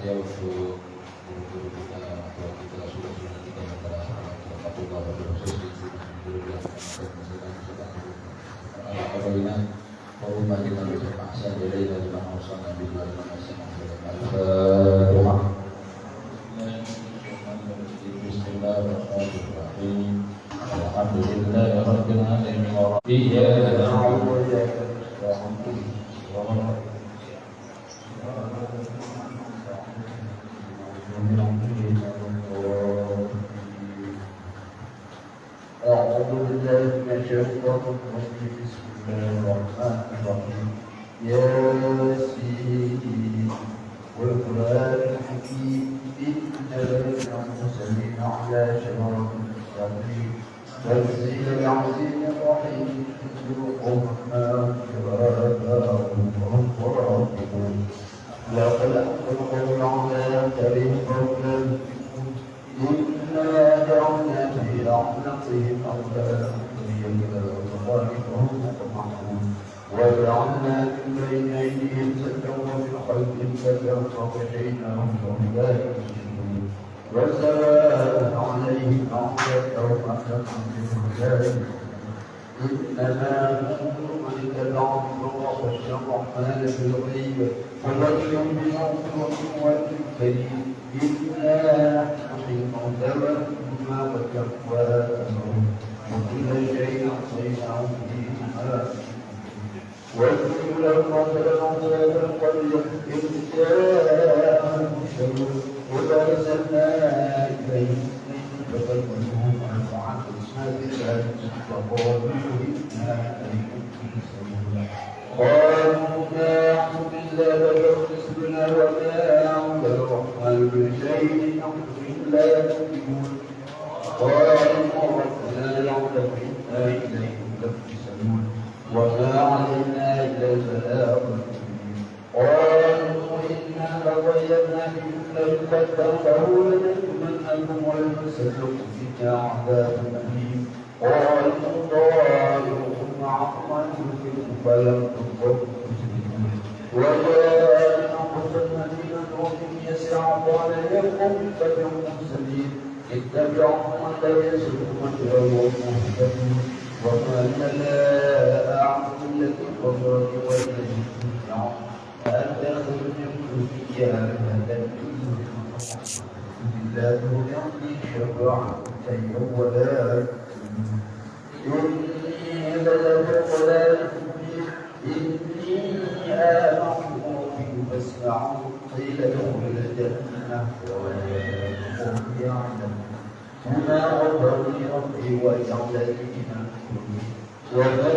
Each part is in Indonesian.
saja untuk guru-guru kita, atau kita sudah kita yang terasa Fakultas Filosofi guru yang apabila mau bagi nabi terpaksa dari mana usaha nabi dari mana rumah. Bismillahirrahmanirrahim. Alhamdulillahirabbil alamin. Iyyaka na'budu wa iyyaka nasta'in. أعوذ بالله من الشيطان الرجيم بسم الله الرحمن الرحيم ياسين والقرآن الحكيم إنا لنرسلين على شجرة مستقيم تنزيل العزيز الرحيم تنزل ما شبابهم وهم راكبون لقد أنزل على كريم قبلا إنا جعلنا في أعناقهم أغلالا فهم مقمحون وجعلنا من بين أيديهم سدا ومن خلفهم سدا فغشيناهم فهم لا يبصرون وسواء عليهم أنذرتهم أم لم تنذرهم لا يؤمنون إنما ننظر من اتبع الهدى وخشي الرحمن بالغيب وبشر بمغفرة وأجر كريم إنا نحن دواءهما وتقواهم وكل شيء أحصيناه في إمام واذكر لهم مثلا عذاب القرية إذ جاءهم المرسلون وأرسلنا إليهم فكذبوهم فعززنا بالله وقالوا إنا إليكم مرسلون قالوا ما نعبد إلا بشر مثلنا وما نعبد الرحمن بشيء نعبد إلا يؤمنون قالوا ربنا يعلم إنا إليكم لمرسلون وما علينا إلا البلاغ المبين قالوا إنا لغيرنا بكل فاتبعه لنجمنهم ولنسلكم فينا عذاب أليم قالوا طائركم معكم أنفسكم فلم تنظروا مسلمون وجاء نقص المدينة وهم يسعى قال لكم اتبعوا المرسلين اتبعوا من لا يسلك مجرى ومهتدون وما لنا أعبد التي قدرت والذي تسمع أتخذ من دونها آلهة لا تغني شفاعة ولا إني بلغت ضلال مبين إني آمنت بربكم فاسمعون قيل ادخل الجنة وهم يعلمون وما غفرني ربي وجعلني من المكرمين وما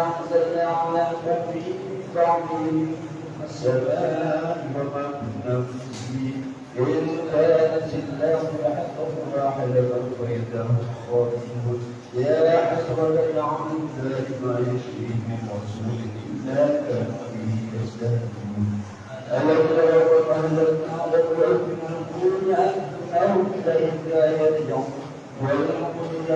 أنزلنا على قومه من بعده السماء وما كنا مفسدين إن كانت إلا صيحة واحدة فإذا هم خالدون يا حسرة على العباد ما يشريه من رسول إلا كانوا به يستهزئون ألم تروا أهلكنا قبلهم من القرون أنهم إليهم لا يرجعون ولنخرجن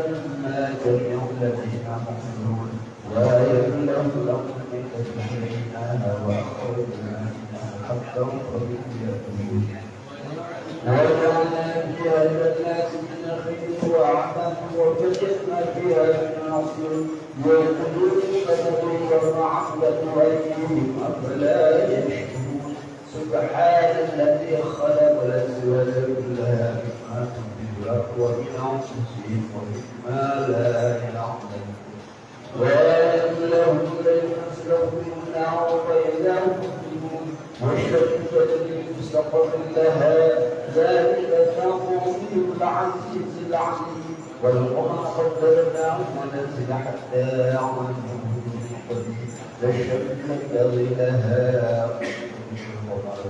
جميع الذين مؤمنون وآية لهم الأرض فاستحييناها وأخرجنا منها حتى ربهم يأكلون وجعلنا فيها جنات من نخيل وأعناب وفجرنا فيها من عصير يأكلون الشجر والرعبة وأيديهم أفلا يشكرون سبحان الذي خلق الأزواج كلها مما تنبت الأرض ومن أنفسهم ومما لا يعلمون وآية لهم الليل نسلك منه النهار فإذا هم مظلمون والشمس تجري مستقر لها ذلك تقدير العزيز العليم والقمر قدرناه منازل حتى يعلم قدير لا الشمس ينبغي لها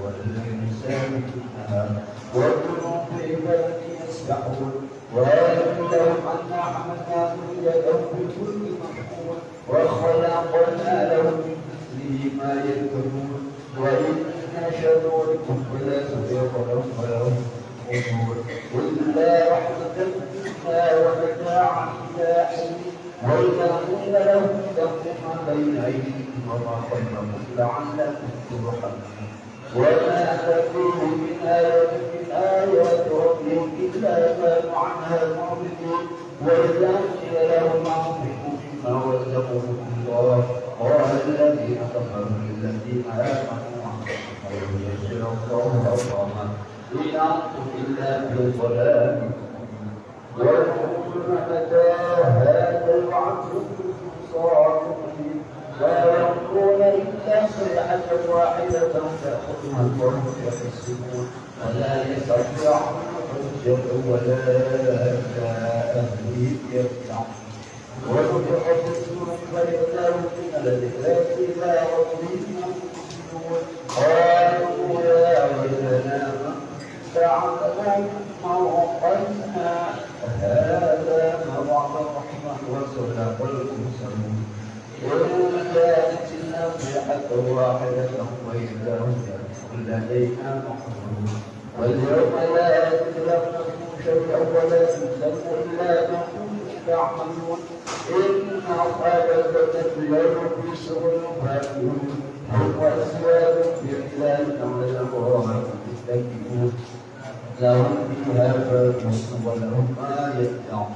والإنسان منها والقلوب في فلك يسبحون وآية لهم أنا حملناهم يدهم بكل مشحون وخلقنا لهم من مثله ما يركبون وإن شروركم فلا صديق لهم ولهم قبور إلا رحمة منا ومتاعا إلى حين والذين لهم تقوم بين أيديهم وما خلفهم لعلكم ترحمون وما تكون من آية عنها المعرضين وإذا قيل لهم أنفقوا مما رزقكم الله قال الذين كفروا للذين آمنوا يسر الله أقواما إن أنتم إلا في ضلال ويقولون متى هذا الوعد صادقين لا ينظرون إلا صيحة واحدة تأخذهم وهم يحسبون ولا يستطيعون حجة ولا أهلهم يرجعون ويحدثون فيقتلوا من الذكرات إلى ربهم ينفسون قالوا يا ويلنا فعلنا موقفنا هذا ما وعد الرحمن وصدق المرسلون وإن كانت النصيحة واحدة وإذا هم لدينا محضرون واليوم لا يظلمكم شيئا ولا تظلموا إلا ما كنتم تعملون إن أصحاب الجنة لهم في سبل فاكهون هم وأزواج بإحلال والأبرار متكئون لهم فيها فاكهة ولهم ما يدعون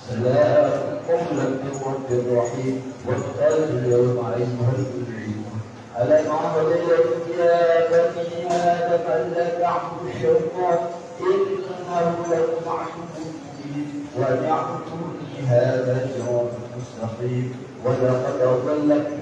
سلام قولا من رب رحيم واتقوا اليوم أيها المجرمون ألم أعهد إليكم يا بني آدم ألا تعبدوا الشيطان إنه لكم عدو مبين وأن اعبدوني هذا صراط مستقيم ولقد أضلكم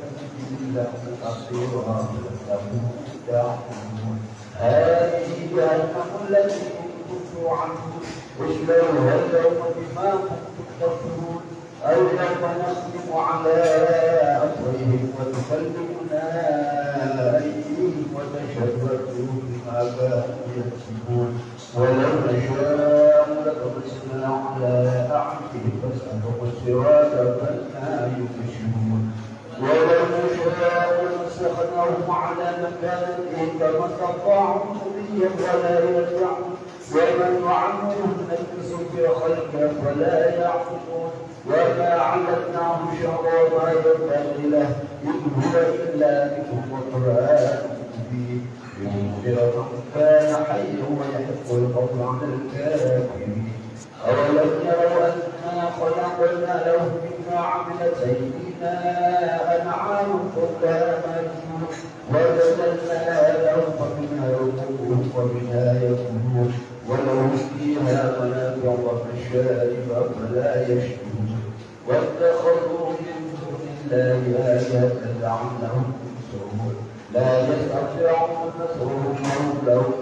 إلا كثيرا لكم تعلمون هذه جهنم التي كنتم توعدون اصبروا اليوم بما كنتم تكفرون اليوم نختم على أفواههم وتكلمنا أيديهم وتشهد بما كانوا يكسبون ولو نشاء لطمسنا على أعينهم فاسألهم الصراط فأنى يبصرون ولو نشاء لمسخناهم على مكانتهم فما استطاعوا مضيا ولا يرجعون ومن يعلمهم نكسوا في خلقه فلا يعقلون وما علمناه شرابا ينبغي له إن هو إلا ذكر وقرآن مبين لينذر من كان حيا ويحق القول على الكافرين أولم يروا أنا خلقنا لهم مما عملت أيدينا أنعام كلها ماكلون وبدلنا لهم ومنها يركبون ومنها يكونون ولهم فيها منافع ومشارب فلا يشكرون واتخذوا من دون الله آلهة لعلهم ينصرون لا يستطيعون نصرهم وهم لهم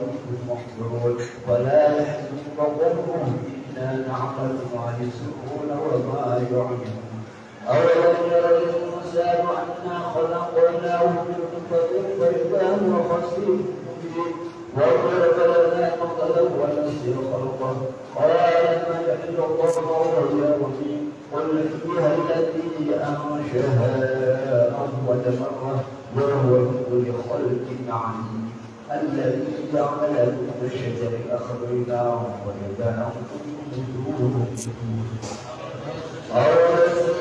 محضرون ولا يحزنك ظنهم إنا نعمل ما يسرون وما يعلمون أولم ير الإنسان أنا خلقناه من نطفة فإذا هو خصيم مبين وضرب لنا مثلا ونسي خلقه قال ما يحل الله اليوم قل فيها الذي أنشأها أول مرة وهو بكل خلق عليم الذي جعل لكم الشجر الأخضر نارا وجعلكم نجوما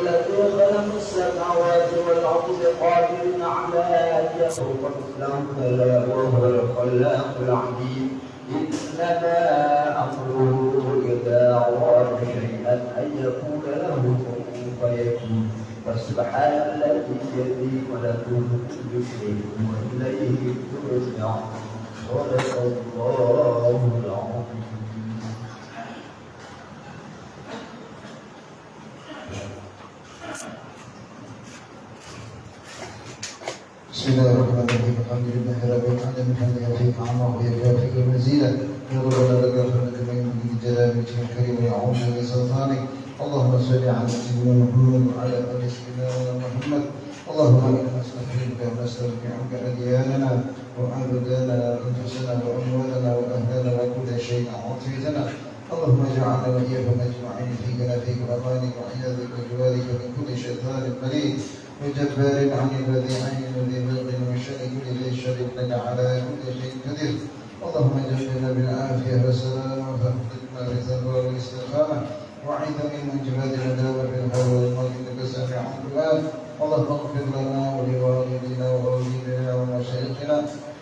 الذي خلق السماوات والأرض بقادر على أن يخلق مثلهم فلا وهو الخلاق العليم إنما أمره إذا أراد شيئا أن يكون له كن فيكون فسبحان الذي بيده ملكوت كل شيء وإليه ترجعون صدق الله العظيم. بسم الله الرحمن الرحيم الحمد لله رب العالمين حمدا يليق نعمه ويكافئ مزيدا يغفر لك رحمة من جلال وجهك الكريم ويعوذ بسلطانك اللهم صل على سيدنا محمد وعلى ال سيدنا محمد اللهم انا نستغفرك ونسترجعك ادياننا وابداننا وانفسنا واموالنا واهلنا وكل شيء اعطيتنا اللهم اجعلنا واياك مجموعين في جناتك وامانك وعياذك وجوارك من كل شيطان مريض وجبار عنيد ذي عين ذي بغض وشر كل ذي شر انك على كل شيء قدير اللهم اجعلنا بالعافيه والسلامه واخذنا بالتقوى والاستقامه وعيدا من منجبات العداوه في الحول والموت انك سامع الدعاء اللهم اغفر لنا ولوالدينا ووالدينا ومشايخنا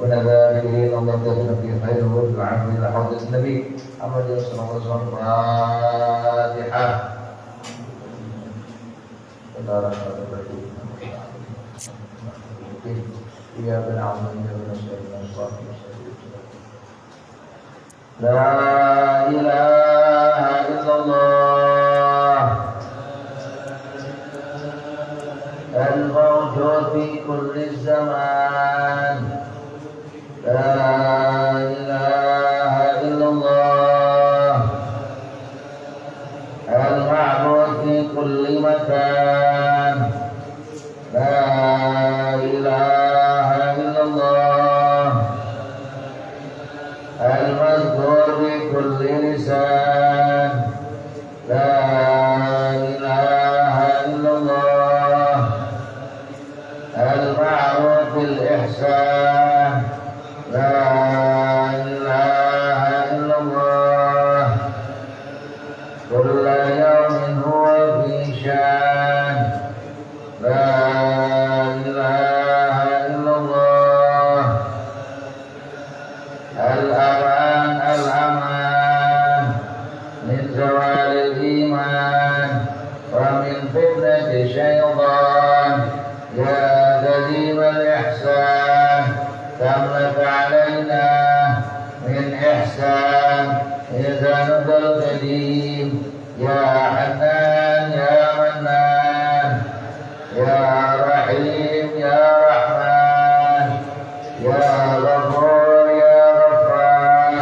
ونذهب به إلى الله تهنا في خير ورد العفو إلى حضرة النبي محمد صلى الله عليه وسلم. الفاتحة. إياك نعبد وإياك نستعين اهدنا الصراط المستقيم. لا إله إلا الله الموجود في كل الزمان. لا إله إلا الله المعبود في كل مكان. لا إله إلا الله المذكور في كل لسان. لا إله إلا الله المعروف بالإحسان. لا إله إلا الله كل يوم هو في شان. لا إله إلا الله الأمان الأمان من زوال الإيمان ومن فتنة الشيطان. يا قديم الإحسان كم لك علينا من إحسان إذا نزل القديم. يا حنان يا منان يا رحيم يا رحمن يا غفور يا غفار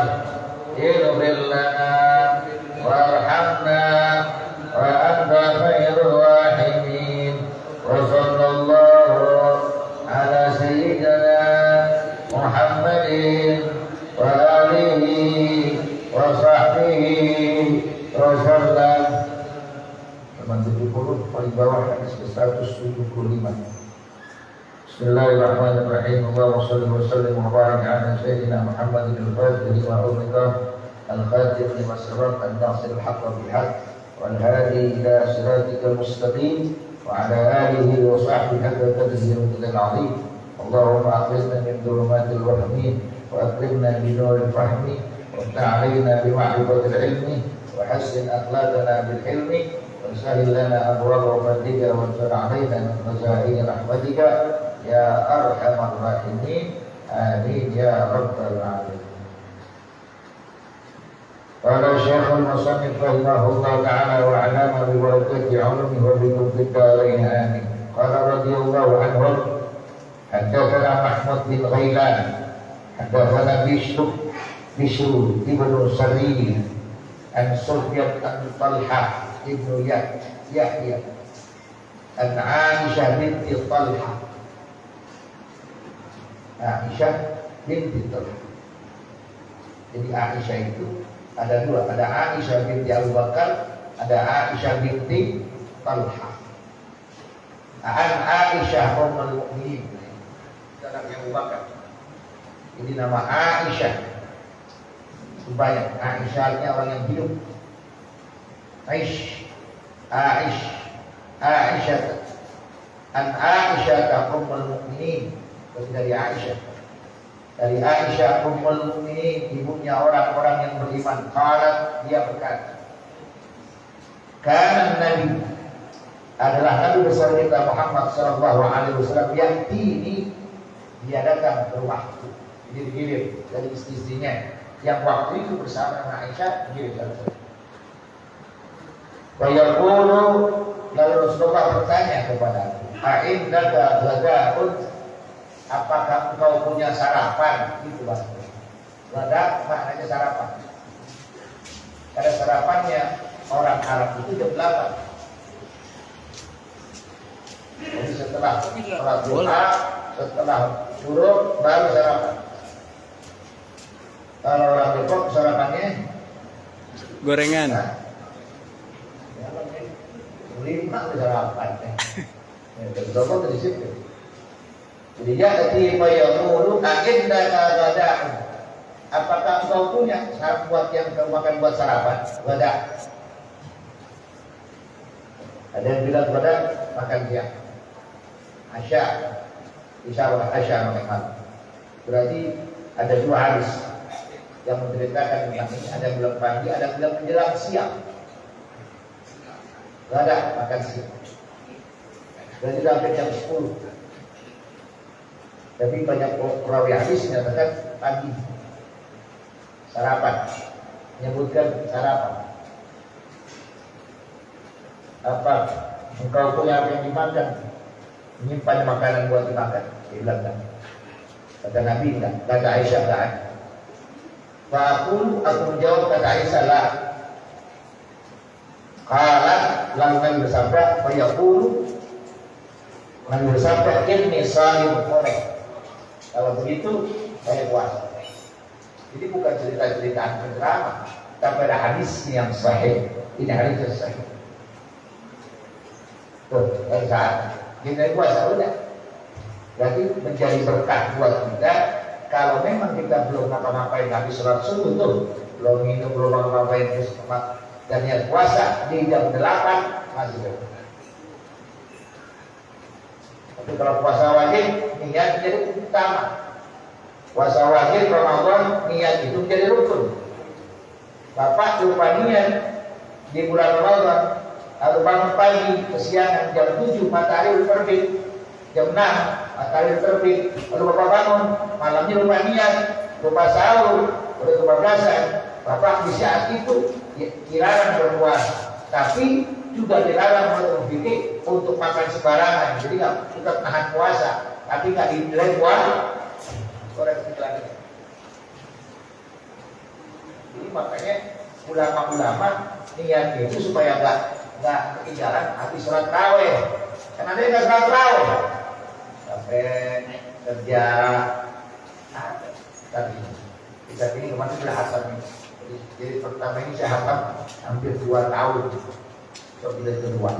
اغفر لنا وارحمنا وأنت خير الراحمين. وصلى الله على سيدنا محمد وآله وصحبه وسلم. Teman 70 paling bawah hadis ke 175. Bismillahirrahmanirrahim. Allahumma shalli wa sallim wa barik ala sayyidina Muhammadin al-Fatih lima ughliqa al-khatim lima sabaq an-nasir al-haqq bil haqq wal hadi ila siratikal mustaqim wa ala alihi wa sahbihi hatta tadhhiru bil azim. Allahumma aqilna min dhulumatil wahmi wa akrimna bi nuril fahmi wa ta'alina bi ma'rifatil ilmi wa hassin akhlaqana bil hilmi وسهل لنا أبواب رحمتك وانشر علينا من خزائن رحمتك يا أرحم الراحمين. آمين يا رب العالمين. قال الشيخ المصنف رحمه الله تعالى وعلام ببركة علمه وبكم في الدارين آمين. قال رضي الله عنه حدثنا محمود بن غيلان حدثنا بشر ابن سري عن سفيان بن طلحة ابن يحيى عن عائشة بنت طلحة. Aisyah binti Talha. Jadi Aisyah itu ada dua, ada Aisyah binti Abu Bakar, ada Aisyah binti Talha. An Aisyah ummul mukminin, anak Abu Bakar. Ini nama Aisyah. Banyak Aisyahnya orang yang hidup. Aisyah an Aisyah ummul mukminin, dari Aisyah. Dari Aisyah ummul mukminin, ibunya orang-orang yang beriman. Qalat, dia berkata, kana Nabi, adalah Nabi besar kita Muhammad sallallahu alaihi wasallam, ya'tini, dia datang ke rumahku. Jadi digilir dari istri-istrinya yang waktu itu bersama dengan Aisyah, digilir dari sana. Wa yaqulu, lalu Rasulullah bertanya kepadaku, a'indaka ghadaun, apakah engkau punya sarapan? Itu maksudnya. Ghada maknanya sarapan. Karena sarapannya orang Arab itu jam 8. Jadi setelah sholat duha, setelah syuruk baru sarapan. Kalau orang Depok sarapannya gorengan. Nah, 5 sarapan. Depok di situ. Jadi ya'ti fa yaqulu a'indaka ghada'un. Apakah engkau punya buat yang kau makan buat sarapan? Ghada. Ada yang bilang ghada makan siang. Asya. Isya wa asya makan malam. Berarti ada 2 hadis yang menceritakan tentang ini. Ada bilang pagi, ada bilang menjelang siang. Gak ada makan siang. Berarti sampai jam 10. Tapi banyak perawi hadis menyatakan pagi. Sarapan. Menyebutkan sarapan. Apa? Engkau punya apa yang dimakan? Menyimpan makanan buat dimakan. Dia bilang tak. Kata Nabi enggak. Kata Aisyah enggak. Aku menjawab kata Aisyah lah. Kalah lalu Nabi bersabda, fayaqulu, Nabi bersabda, inni shaim korek. Kalau begitu saya puasa. Jadi bukan cerita-ceritaan penceramah, tapi ada hadis yang sahih. Ini hadis yang sahih. Tuh, dari saat kita puasa udah. Berarti menjadi berkah buat kita. Kalau memang kita belum ngapa-ngapain habis sholat subuh tuh, belum minum, belum ngapa-ngapain terus dan niat puasa di jam 8 masih boleh. Tapi kalau puasa wajib niat jadi utama. Puasa wajib Ramadan niat itu menjadi rukun. Bapak lupa niat di bulan Ramadan, lalu bangun pagi kesiangan jam 7 matahari terbit, jam 6 matahari terbit, lalu bapak bangun malamnya lupa niat, lupa sahur, lalu kebablasan. Bapak di saat itu dilarang berpuasa, tapi juga dilarang berpikir untuk makan sembarangan. Jadi nggak tetap nahan puasa, tapi nggak dinilai puasa. Lagi. Jadi makanya ulama-ulama niat itu supaya nggak ketinggalan habis sholat tarawih. Karena dia nggak sholat tarawih, sampai kerja. Tadi kita ini kemarin sudah hatam ini. Jadi pertama ini saya hatam hampir 2 tahun. Bila kedua,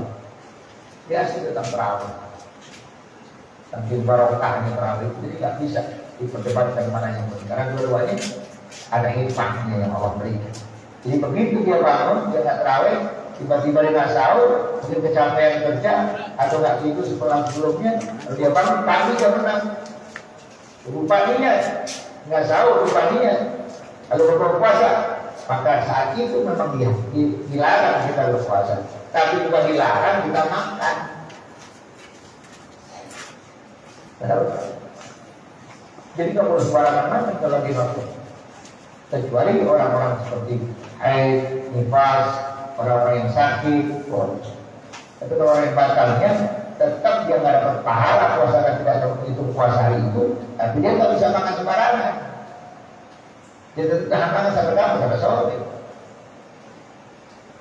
dia asli tentang tarawih. Saking barokahnya tarawih, jadi nggak bisa diperdebatkan mana yang benar. Karena dua-duanya ada hikmahnya yang Allah berikan. Jadi begitu dia bangun, dia nggak tarawih, tiba-tiba dia nggak sahur, mungkin kecapean kerja atau nggak tidur sebelumnya, lalu dia bangun pagi jam 6, lupa niat, nggak sahur, lupa niat, lalu berpuasa. Maka saat itu memang dia dilarang kita berpuasa, tapi juga dilarang kita makan. Jadi kalau sembarangan makan kalau dimakan, kecuali orang-orang seperti haid, nifas, orang-orang yang sakit, tapi kalau orang yang batalnya tetap dia nggak dapat pahala puasa dan tidak itu puasa hari itu, tapi dia nggak bisa makan sembarangan. Dia tetap tahan makan sampai kapan? Sampai sore.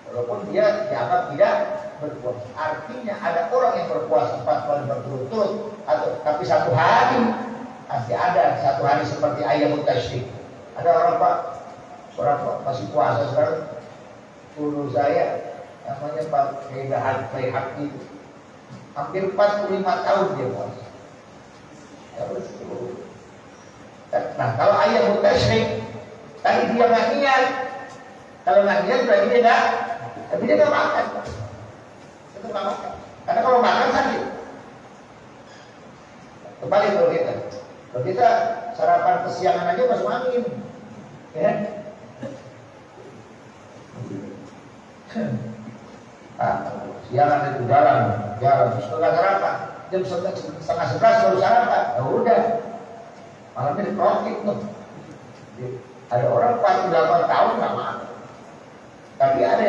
Walaupun dia dianggap tidak berpuasa. Artinya ada orang yang berpuasa 4 kali berturut-turut, atau tapi 1 hari pasti ada 1 hari seperti ayam tasyrik. Ada orang orang masih puasa sekarang. Guru saya namanya Pak Bayhaq itu hampir 45 tahun dia puasa. Nah kalau ayam tasyrik tadi dia nggak niat. Kalau nggak niat berarti dia nggak. Tapi dia nggak makan. Tetap nggak makan. Karena kalau makan sakit. Kembali kalau kita sarapan kesiangan aja masuk angin, ya. Siangan itu jalan setengah sarapan, jam setengah 11 baru sarapan. Ya udah, malamnya diprokit tuh. Ada orang 48 tahun nggak makan. Tapi ada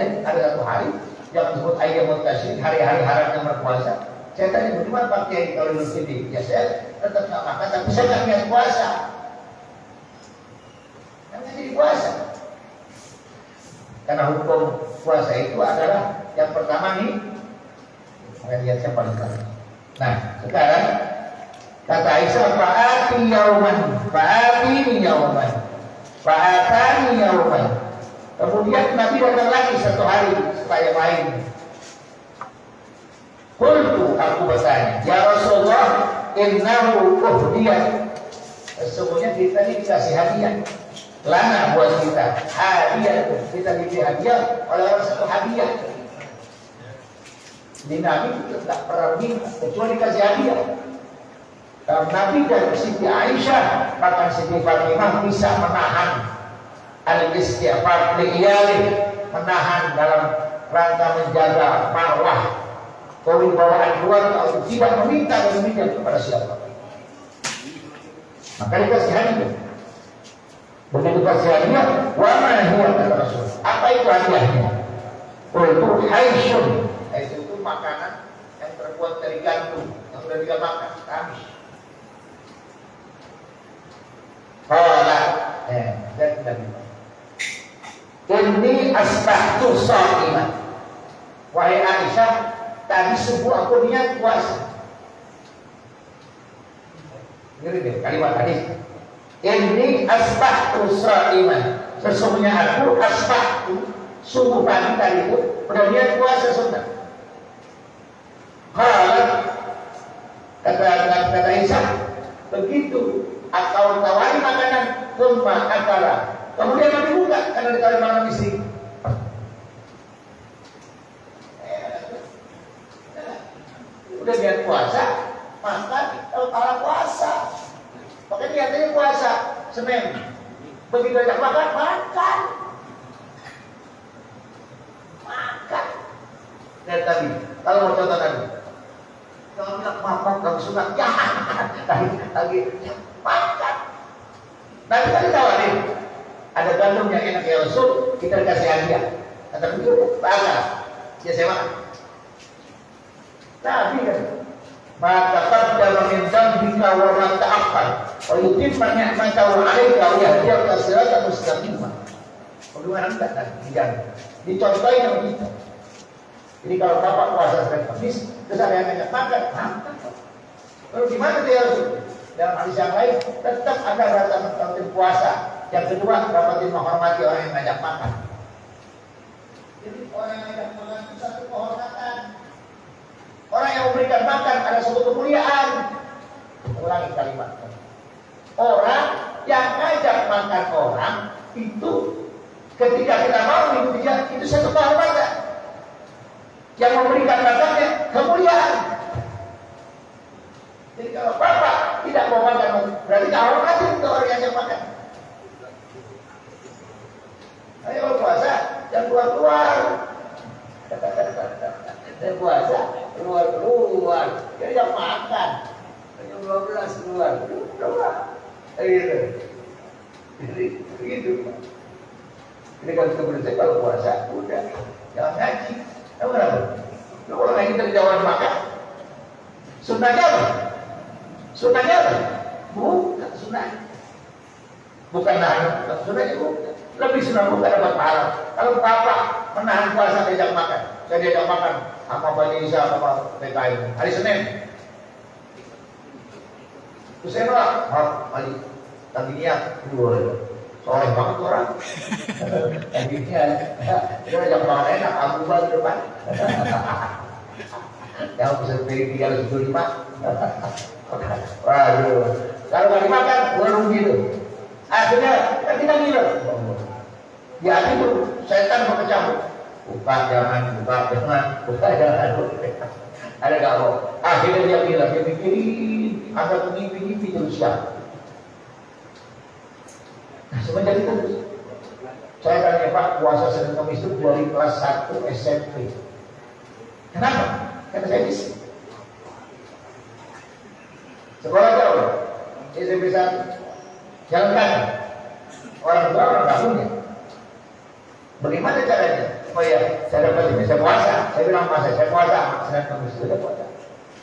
1 hari yang disebut ayam tasyrik, hari-hari haram yang berpuasa. Saya tanya bagaimana Pak Kiai kalau Idul Fitri? Ya saya tetap nggak makan, tapi saya nggak niat puasa. Nanti jadi puasa. Karena hukum puasa itu adalah yang pertama nih, niatnya paling kali. Nah sekarang kata Aisyah, fa'ati yauman. Kemudian Nabi datang lagi 1 hari setelah yang lain. Qultu, aku bertanya, ya Rasulullah, innahu uhdiyah. Sesungguhnya kita ini dikasih hadiah. Lana buat kita hadiah, kita diberi hadiah oleh orang 1 hadiah. Di Nabi tidak pernah minta kecuali dikasih hadiah. Nabi dan Siti Aisyah, bahkan Siti Fatimah bisa menahan al-istighfar li'iyali, menahan dalam rangka menjaga marwah kewibawaan keluarga untuk tidak meminta demikian kepada siapa. Maka dikasih hadiah. Begitu kasih hadiah, wa ma huwa kata Rasul. Apa itu hadiahnya? Itu haisyun. Itu makanan yang terbuat dari gandum yang sudah dia makan. Kamis. Dan Nabi. Ini asbahtu sha'imah. Wahai Aisyah, tadi subuh aku niat puasa. Ini deh kalimat tadi. Ini asbahtu sha'imah. Sesungguhnya aku asbahtu subuh pagi tadi itu udah niat puasa sunnah. Kata Aisyah, begitu atau tawari makanan kumma akala. Kemudian Nabi buka karena dikawin malam istri. Udah niat puasa, makan kalau kalah puasa. Makanya niatnya puasa Senin. Begitu ajak makan, makan. Dan tadi, kalau mau contoh tadi, jangan bilang makan kamu sunat, jangan. Lagi makan. Nanti tadi tawarin. Ada gandum yang enak ya Rasul, kita kasih hadiah. Kata begitu, bagus. Ya saya makan. Nabi kan, maka qaddama min dhanbika wa ma ta'akhkhar, wa yutimma ni'matahu 'alaika wa yahdiyaka siratan mustaqimah. Bagaimana enggak tadi? Dicontohin sama kita. Jadi kalau bapak puasa Senin Kamis, terus ada yang ngajak makan, makan. Lalu gimana dia Rasul? Dalam hadis yang lain, tetap ada rasa menentukan puasa. Yang kedua, dapatin menghormati orang yang ngajak makan. Jadi orang yang ngajak makan itu satu kehormatan. Orang yang memberikan makan ada suatu kemuliaan. Ulangi kalimat. Orang yang ngajak makan orang itu ketika kita mau mengikuti dia, itu satu kehormatan. Yang memberikan makannya kemuliaan. Jadi kalau bapak tidak mau makan, berarti tak hormatin untuk orang yang ngajak makan. Ayo puasa, jangan keluar-keluar. Dan puasa, keluar-keluar. Dia yang makan. Jam 12 keluar. Jadi begitu. Ini kalau kita berarti kalau puasa, udah. Jangan ngaji. Tahu kenapa? Kalau ngaji kita jawab makan. Sunnahnya apa? Sunnahnya apa? Bukan sunnah. Bukan nahan. Sunnahnya bukan. Lebih sunnah bukan dapat pahala. Kalau bapak menahan puasa diajak makan, saya diajak makan sama Bani Isa sama PKI hari Senin. Terus saya nolak, Mali, tadi niat, soleh banget orang. Tadi niat, dia ajak makan enak, aku balik depan. Yang bisa beli 375. Waduh, kalau nggak dimakan, belum gitu. Akhirnya kita gila. Ya itu setan berkecamuk. Buka jangan. Ada gak mau? Akhirnya dia bilang, dia pikirin, ada mimpi terus ya. Nah, semenjak itu saya tanya Pak, puasa Senin Kamis itu dari kelas 1 SMP. Kenapa? Kata saya bisa. Sekolah jauh, SMP 1, jalan kaki. Orang tua orang gak punya. Bagaimana caranya? Oh ya, saya dapat ini, saya puasa. Saya bilang puasa, saya puasa. Senin Kamis sudah puasa.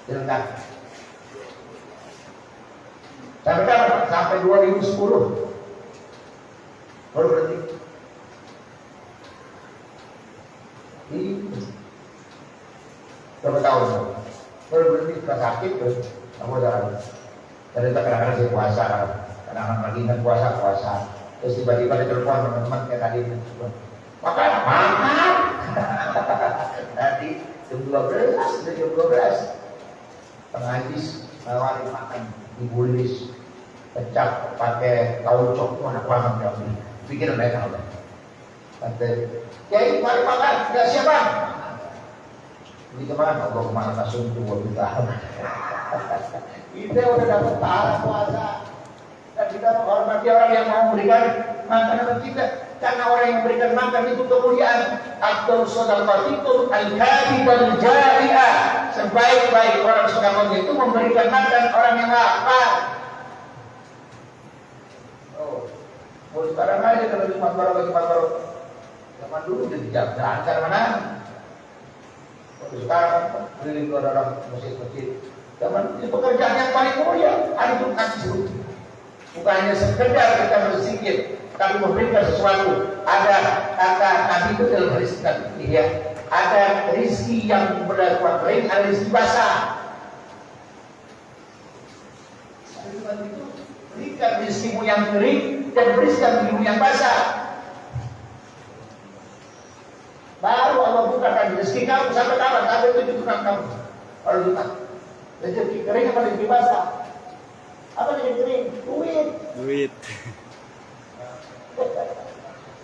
Jalan kaki. Sampai kapan? Sampai 2010. Baru berhenti. Berapa tahun? Baru berhenti setelah sakit tuh. Aku udah. Tadi kadang-kadang saya puasa, kadang-kadang lagi ingat puasa. Terus tiba-tiba ada telepon teman-teman kayak tadi. Makan. Nanti jam 12. Penghabis nawarin makan dibulis, pecah pakai kaucok itu anak banget ya. Pikir mereka udah. Kata, Kiai mari makan, tidak siapa? Begitu makan, Allah kemana langsung 2 juta. Kita udah dapat pahala puasa. Dan kita menghormati orang yang mau memberikan makan kepada kita. Karena orang yang memberikan makan itu kemuliaan. Abdul Sodaqatikum al-Kadibal Jari'ah. Sebaik-baik orang sedekah itu memberikan makan orang yang lapar. Oh, sekarang aja kalau Jumat Baru. Zaman dulu jadi jalan mana? Sekarang keliling ke orang masjid. Zaman itu pekerjaan yang paling mulia. Hari Jumat disebut. Bukan hanya sekedar kita berzikir, tapi memberikan sesuatu. Ada kata Nabi itu dalam hadis tadi ya. Ada rezeki yang berupa kering, ada rezeki basah. Berikan rezekimu yang kering dan berikan dirimu yang basah. Baru Allah bukakan rezeki kamu sampai kapan? Sampai 7 bulan kamu. Kalau Jumat. Rezeki kering apa rezeki basah? Apa rezeki kering? Duit.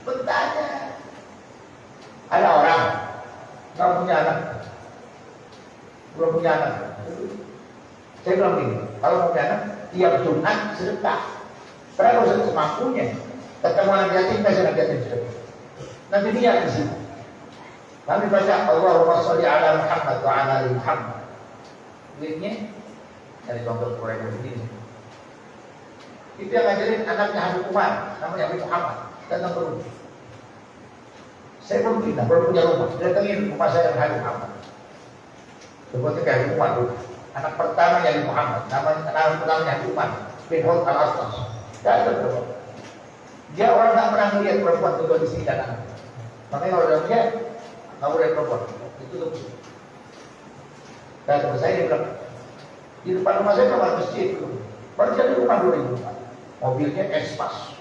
Bertanya. Ada orang belum punya anak. Saya bilang begini, kalau mau punya anak, tiap Jumat sedekah. Berapa sedekah semampunya? Ketemu anak yatim, kasih anak yatim sedekah. Nanti dia di sini. Kami baca Allahumma sholli ala Muhammad wa ala ali Muhammad. Duitnya dari contoh Quran begini. Itu yang ngajarin anaknya Habib Umar, namanya Habib Muhammad, datang ke rumah. Saya pun pindah, baru punya rumah. Datangin rumah saya yang Habib Muhammad. Sebutnya kayak Habib Umar, anak pertama Habib Muhammad, namanya Habib Umar bin Hud al-Astas. Datang ke rumah. Dia orang tak pernah melihat perempuan tua di sini dan anak. Makanya kalau dia nggak boleh perempuan. Itu tuh. Dan saya dia bilang, di depan rumah saya kamar masjid itu. Baru jadi rumah 2000. Mobilnya Espas.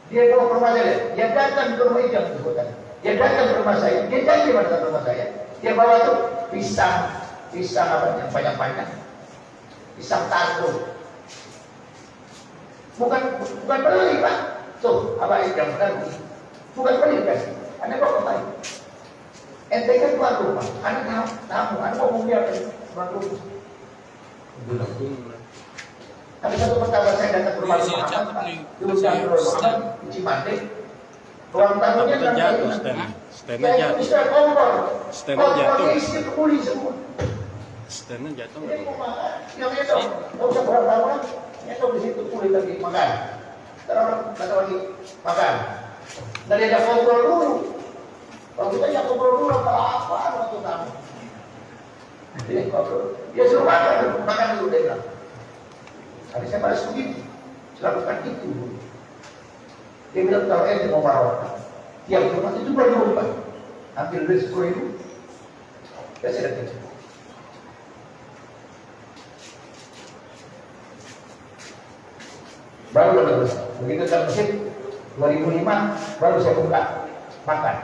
Dia bawa ke rumah saya. Dia datang ke rumah itu yang disebutkan. Dia datang ke rumah saya. Dia janji pada ke rumah saya. Dia bawa tuh pisang apa yang banyak-banyak. Pisang targo. Bukan beli Pak. Tuh apa yang benar? Bukan beli kan? Anda bawa kemana? Ente kan tuan rumah. Anda tamu. Anda mau membiarkan tuan rumah. Tapi satu pertama saya datang ke rumah Muhammad, diundang ke rumah Muhammad di Cimande. Ruang tamunya kan jatuh, stand-nya jatuh. Stand-nya jatuh. Istri kebuli semua. Stand-nya jatuh. Jadi mau makan, yang itu, nggak usah kurang tamu kan? Itu di situ kulit lagi makan. Terus kata lagi makan. Dari ada ngobrol dulu. Kalau kita yang ngobrol dulu apa waktu tamu. Dia ngobrol, dia suruh makan dulu dia bilang. Hari saya balas begitu, lakukan itu. Dia bilang kalau mau merawat, tiap Jumat itu berubah. Ambil duit 10.000, saya sedekah. Baru begitu saya masjid 2005, baru saya buka makan.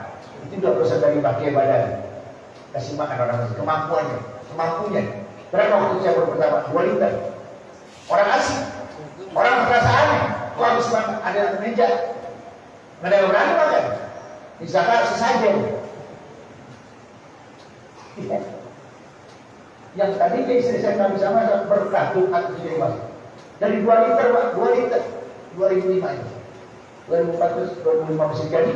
Itu 2% dari pakai badan, kasih makan orang masjid kemampuannya. Berapa waktu saya baru pertama? 2 liter. Orang asing, orang merasa aneh. Kok habis makan ada meja, nggak ada yang berani makan. Di zakat sesajen. Yang tadi istri saya kami sama berkah Tuhan itu mas. Dari 2 liter Pak, 2 liter, 2005 ini, 2014, 2005 masih jadi.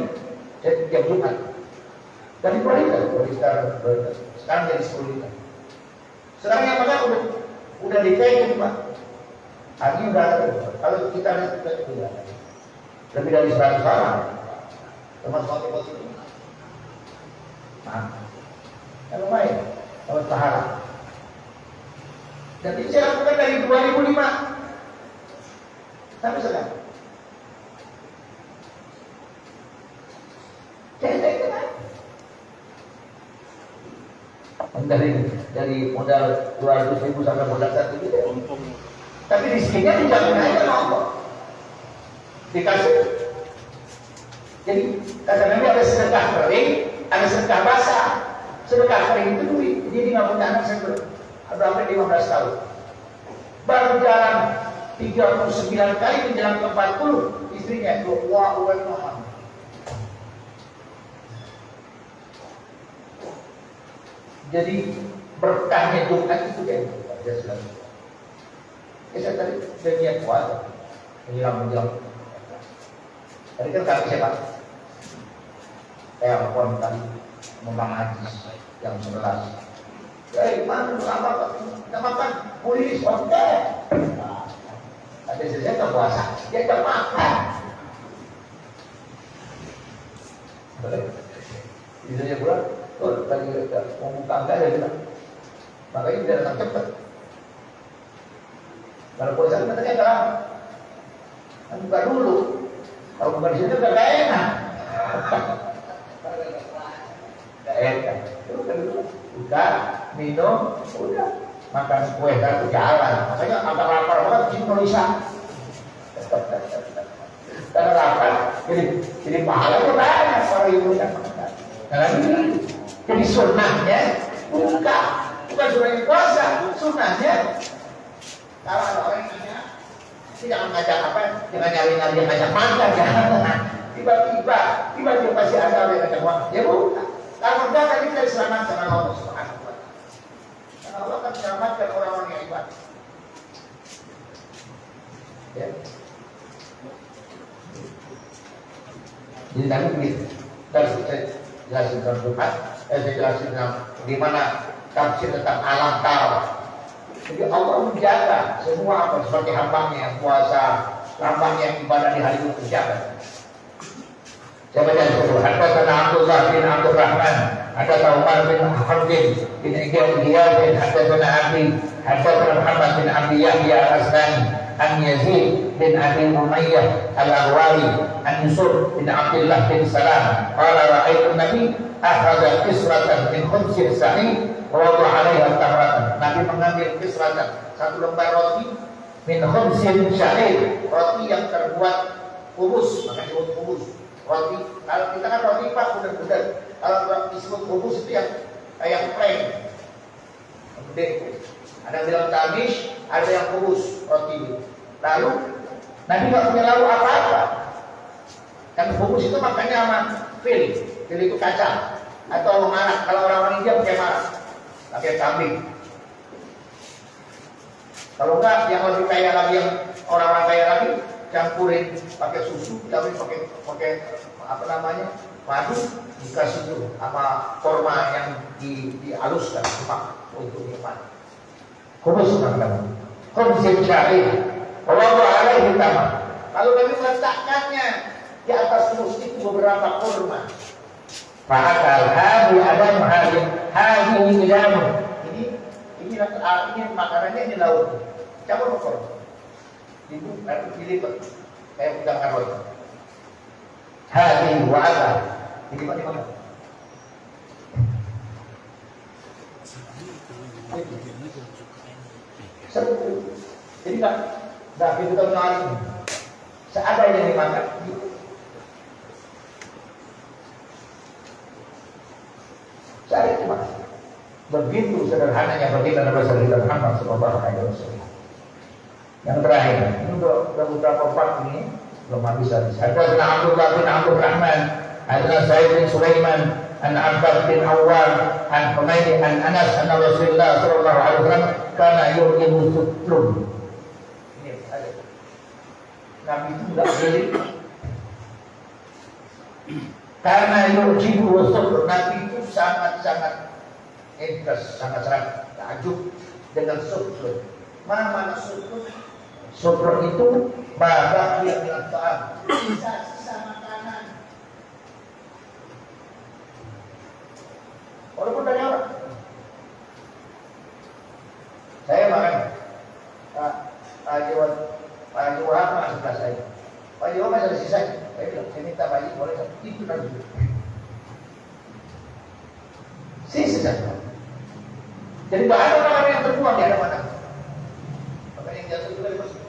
Saya tiap Jumat. Dari 2 liter. Sekarang jadi 10 liter. Sekarang yang makan udah dikaitkan Pak. Artinya udah ada, kalau kita lihat sudah lebih dari 100 orang termasuk wakil itu. Nah, kalau main, kalau pahala. Dan ini saya lakukan dari 2005 sampai sekarang. Saya kenal. Dari modal 200.000 sampai modal 1 juta. Tapi rezekinya dijamin aja sama Allah. Dikasih. Jadi kata Nabi ada sedekah kering, ada sedekah basah. Sedekah kering itu duit. Jadi nggak punya anak saya berapa 15 tahun. Baru jalan 39 kali menjelang ke 40 istrinya wah Tuhan. Jadi berkahnya Tuhan itu kayak Saya tadi sudah niat puasa, menjelang. Tadi kan kami siapa? Saya lakukan tadi memang hadis yang 11. Mana lama kita makan kulis oke. Tapi saya tak puasa, dia tak makan. Jadi saya pulang, tadi mau buka angka dia bilang, makanya dia datang cepat. Kalau puasa kan katanya enggak lama. Kan buka dulu. Kalau buka di sini enggak enak. Enggak enak. Buka, minum, udah. Makan kue kan jalan. Makanya agak lapar banget sini Malaysia. Karena lapar, jadi pahalanya banyak para ibu yang makan. Karena ini jadi sunnahnya bukan sunnahnya puasa, sunnahnya. Kalau ada orang yang nanya, jangan ngajak apa, jangan nyari-nyari yang ngajak makan, jangan. Tiba-tiba pasti ada orang yang ngajak makan. Ya bukan. Kalau enggak kan kita diselamatkan dengan Allah Subhanahu wa Ta'ala. Karena Allah akan menyelamatkan orang-orang yang ibadah. Ya. Jadi tadi begitu. Dan saya jelasin dalam Jumat, saya jelasin di mana tafsir tentang alam tawar. Jadi Allah menjaga semua apa seperti hambanya yang puasa, hambanya yang ibadah di hari itu terjaga. Saya baca dulu. Haddatsana Abdullah bin Abdul Rahman, haddatsana Umar bin Hamdin bin Iyad bin haddatsana Abi, haddatsana Muhammad bin Abi Yahya al-Asqalani, an Yazid bin Abi Umayyah al-Aghwari, an Yusuf bin Abdullah bin Salam, qala ra'aitu Nabi akhadha kisratan min khubzin sahih wa wada'a 'alaiha tamratan. Nabi mengambil kisratan, satu lembar roti min khubzin sahih, roti yang terbuat kubus, maka disebut kubus. Roti, kalau kita kan roti pak benar-benar. Kalau disebut kubus itu yang plain, gede. Ada yang bilang tamish, ada yang kubus roti itu. Lalu Nabi nggak punya lauk apa-apa. Kan kubus itu makannya sama fil itu kacang atau marak. Kalau orang India pakai marak, pakai kambing. Kalau enggak, yang lebih kaya lagi, yang orang-orang kaya lagi, campurin pakai susu, tapi pakai apa namanya, madu, dikasih itu sama korma yang dihaluskan untuk nikmat. Kubus namanya. Kubus syar'i. Wallahu alaihi tamam. Lalu Nabi meletakkannya di atas kubus itu beberapa korma. Fa'akal hadi adam hadi ilamu. Ini makanannya, ini lauk. Campur korma. Ibu nanti dilipat kayak udang karot. Hadi wa ada. Dilipat di mana? Seru. Jadi nggak kita menarik. Seadanya yang dimakan. Saya cuma begitu sederhananya baginda Nabi Muhammad sallallahu alaihi wasallam. Yang terakhir, ini udah beberapa part ini belum habis. Haddatsana Abdullah bin Abdul Rahman, haddatsana Sa'id bin Sulaiman, an Abbad bin Awwal, an Humayd an Anas anna Rasulullah sallallahu alaihi wasallam kana yu'jibu sutlum. Ini ada. Nabi itu enggak beli. Karena yu'jibu sutlum, Nabi itu sangat-sangat interest, sangat-sangat takjub dengan sutlum. Mana sutlum? Sutruk itu babak yang dilakukan sisa-sisa makanan. Walaupun dari orang. Saya makan Pak Johan masuk kelas saya. Pak Johan masih ada sisanya. Saya bilang, saya minta Pak Johan boleh itu nanti. Sisa saja. Jadi tak ada makanan yang terbuang di hadapan. Makanya yang jatuh juga dimasuk.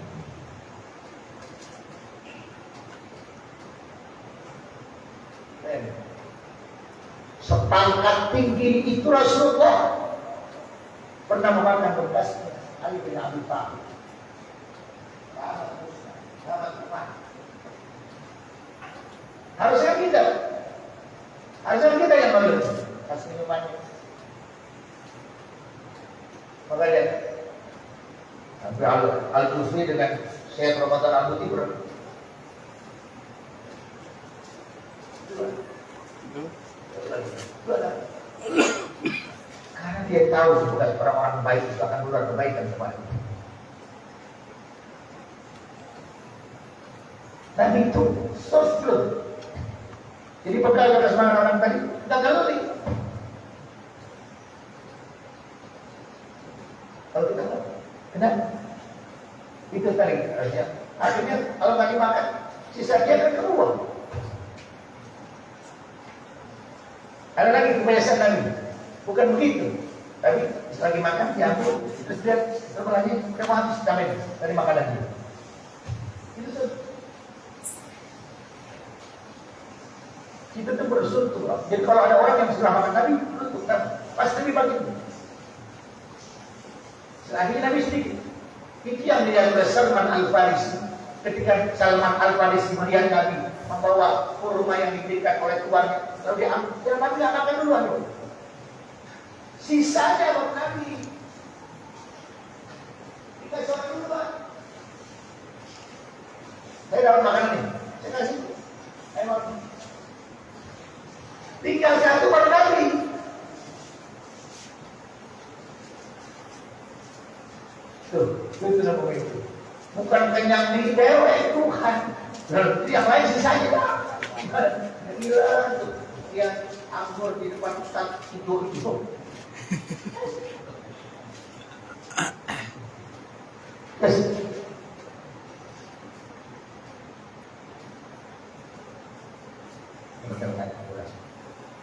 Sepangkat tinggi itu Rasulullah pernah memakan bekasnya Ali bin Abi Thalib. Harusnya kita yang ambil kasih minumannya. Maka dia Sampai Al-Jufri dengan Syekh Ramadan Al-Mutibur. Karena dia tahu bukan orang-orang baik itu akan keluar kebaikan kepada dia. Dan itu sosmed. Jadi bekal pada semangat orang tadi tidak geli. Kalau kita kenapa? Itu tadi artinya. Akhirnya kalau nggak dimakan, sisa dia akan keluar. Ada lagi kebiasaan Nabi, bukan begitu. Tapi lagi makan diambil, terus dia setelahnya udah habis dari makanan dia. Itu saja. Kita tuh bersuntuk. Jadi kalau ada orang yang sudah makan Nabi, bersuntuk, pasti dibagi. Akhirnya Nabi sedikit. Itu yang dilihat oleh Salman Al-Farisi. Ketika Salman Al-Farisi melihat Nabi membawa kurma yang diberikan oleh tuannya, lalu dia ambil, dan Nabi nggak makan duluan. Sisanya buat Nabi. Dikasih orang duluan. Saya dapat makanan ini, saya kasih. Saya makan. Tinggal satu baru Nabi. Itu nama itu. Bukan kenyang di dewek, Tuhan. Dan yang lain sisanya dah. Gila tuh. Dia anggur di depan Ustaz tidur itu.